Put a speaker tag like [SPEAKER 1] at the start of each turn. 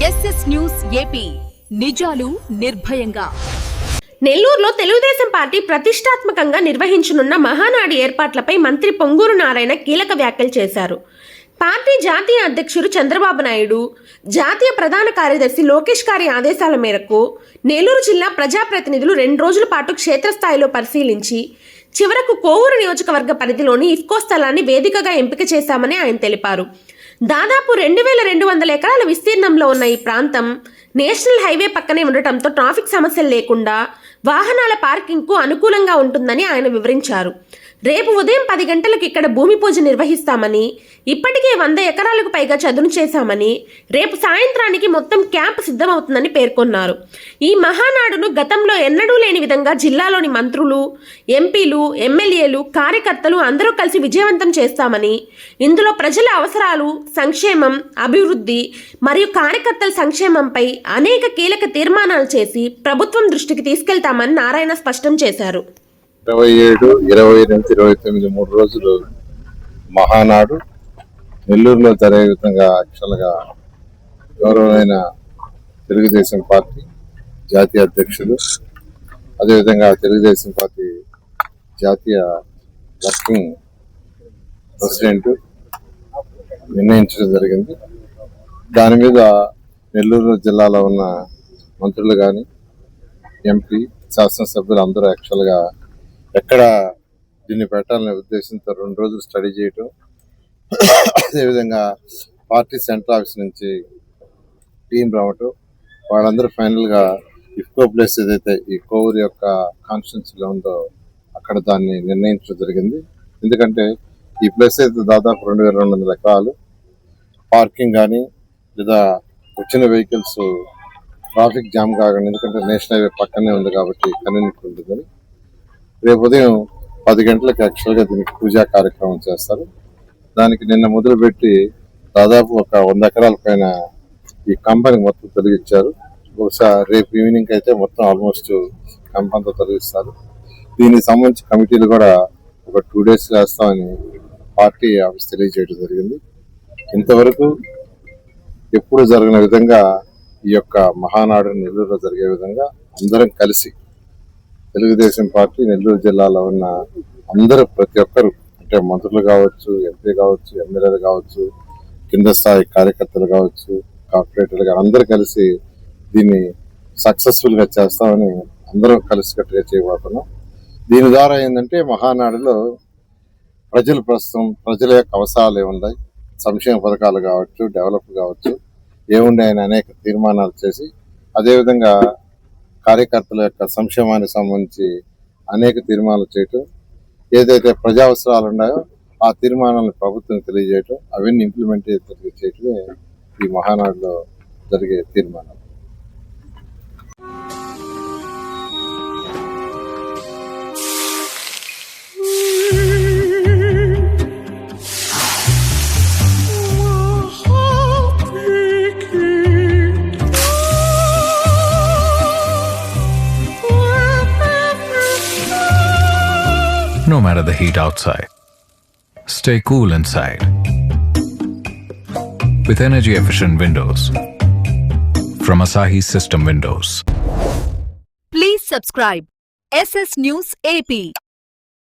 [SPEAKER 1] SS news AP నిజాలు నిర్భయంగా.
[SPEAKER 2] నెల్లూరులో తెలుగుదేశం పార్టీ ప్రతిష్టాత్మకంగా నిర్వహించనున్న మహానాడు ఏర్పాట్లపై మంత్రి పొంగూరు నారాయణ కీలక వ్యాఖ్యలు చేశారు. పార్టీ జాతీయ అధ్యక్షుడు చంద్రబాబు నాయుడు, జాతీయ ప్రధాన కార్యదర్శి లోకేష్ గారి ఆదేశాల మేరకు నెల్లూరు జిల్లా ప్రజాప్రతినిధులు 2 రోజుల పాటు క్షేత్రస్థాయిలో పరిశీలించి చివరకు కోవూరు నియోజకవర్గ పరిధిలోని ఇఫ్కో స్థలాన్ని వేదికగా ఎంపిక చేశామని ఆయన తెలిపారు. దాదాపు 2200 ఎకరాల విస్తీర్ణంలో ఉన్న ఈ ప్రాంతం నేషనల్ హైవే పక్కనే ఉండటంతో ట్రాఫిక్ సమస్యలు లేకుండా వాహనాల పార్కింగ్కు అనుకూలంగా ఉంటుందని ఆయన వివరించారు. రేపు ఉదయం 10 గంటలకు ఇక్కడ భూమి పూజ నిర్వహిస్తామని, ఇప్పటికే 100 ఎకరాలకు పైగా చదును చేశామని, రేపు సాయంత్రానికి మొత్తం క్యాంప్ సిద్ధమవుతుందని పేర్కొన్నారు. ఈ మహానాడును గతంలో ఎన్నడూ లేని విధంగా జిల్లాలోని మంత్రులు, ఎంపీలు, ఎమ్మెల్యేలు, కార్యకర్తలు అందరూ కలిసి విజయవంతం చేస్తామని, ఇందులో ప్రజల అవసరాలు, సంక్షేమం, అభివృద్ధి మరియు కార్యకర్తల సంక్షేమంపై అనేక కీలక తీర్మానాలు చేసి ప్రభుత్వం దృష్టికి తీసుకెళ్తామని నారాయణ స్పష్టం చేశారు.
[SPEAKER 3] 27, 28, 29 3 రోజులు మహానాడు నెల్లూరులో జరిగే విధంగా యాక్చువల్గా గౌరవమైన తెలుగుదేశం పార్టీ జాతీయ అధ్యక్షులు, అదేవిధంగా తెలుగుదేశం పార్టీ జాతీయ వర్కింగ్ ప్రెసిడెంట్ నిర్ణయించడం జరిగింది. దాని మీద నెల్లూరు జిల్లాలో ఉన్న మంత్రులు కానీ, ఎంపీ, శాసనసభ్యులు అందరూ యాక్చువల్గా ఎక్కడ దీన్ని పెట్టాలనే ఉద్దేశంతో 2 రోజులు స్టడీ చేయటం, అదేవిధంగా పార్టీ సెంట్రల్ ఆఫీస్ నుంచి టీం రావటం, వాళ్ళందరూ ఫైనల్గా ఇఫ్కో ప్లేస్ ఏదైతే ఈ కోవూరు యొక్క కాన్స్టిట్యున్సీలో ఉందో అక్కడ దాన్ని నిర్ణయించడం జరిగింది. ఎందుకంటే ఈ ప్లేస్ అయితే దాదాపు 2200 ఎకరాలు, పార్కింగ్ కానీ లేదా వచ్చిన వెహికల్స్ ట్రాఫిక్ జామ్ కాకుండా, ఎందుకంటే నేషనల్ హైవే పక్కనే ఉంది కాబట్టి కన్వీనియంట్ ఉంటుందని రేపు ఉదయం 10 గంటలకు యాక్చువల్గా దీనికి పూజా కార్యక్రమం చేస్తారు. దానికి నిన్న మొదలుపెట్టి దాదాపు ఒక 100 ఎకరాల పైన ఈ కంపెనీ మొత్తం తొలగించారు. బహుశా రేపు ఈవినింగ్ అయితే మొత్తం ఆల్మోస్ట్ కంపెనీతో తొలగిస్తారు. దీనికి సంబంధించి కమిటీలు కూడా ఒక 2 days వేస్తామని పార్టీ ఆఫీస్ తెలియజేయడం జరిగింది. ఇంతవరకు ఎప్పుడు జరిగిన విధంగా ఈ యొక్క మహానాడు నెల్లూరులో జరిగే విధంగా అందరం కలిసి తెలుగుదేశం పార్టీ నెల్లూరు జిల్లాలో ఉన్న అందరూ ప్రతి ఒక్కరు, అంటే మంత్రులు కావచ్చు, ఎంపీ కావచ్చు, ఎమ్మెల్యేలు కావచ్చు, కింద స్థాయి కార్యకర్తలు కావచ్చు, కార్పొరేటర్లు కానీ అందరూ కలిసి దీన్ని సక్సెస్ఫుల్గా చేస్తామని అందరం కలిసికట్టుగా చేయబోతున్నాం. దీని ద్వారా ఏంటంటే మహానాడులో ప్రజల యొక్క అవసరాలు ఏమున్నాయి, సంక్షేమ పథకాలు కావచ్చు, డెవలప్ కావచ్చు, ఏముండాయని అనేక తీర్మానాలు చేసి, అదేవిధంగా కార్యకర్తల యొక్క సంక్షేమానికి సంబంధించి అనేక తీర్మానాలు చేయటం, ఏదైతే ప్రజా అవసరాలు ఉన్నాయో ఆ తీర్మానాలను ప్రభుత్వం తెలియజేయటం, అవన్నీ ఇంప్లిమెంట్ చేయటమే ఈ మహానాడులో జరిగే తీర్మానాలు.
[SPEAKER 4] No matter the heat outside, stay cool inside with energy-efficient windows from Asahi System Windows.
[SPEAKER 1] Please subscribe SS News AP.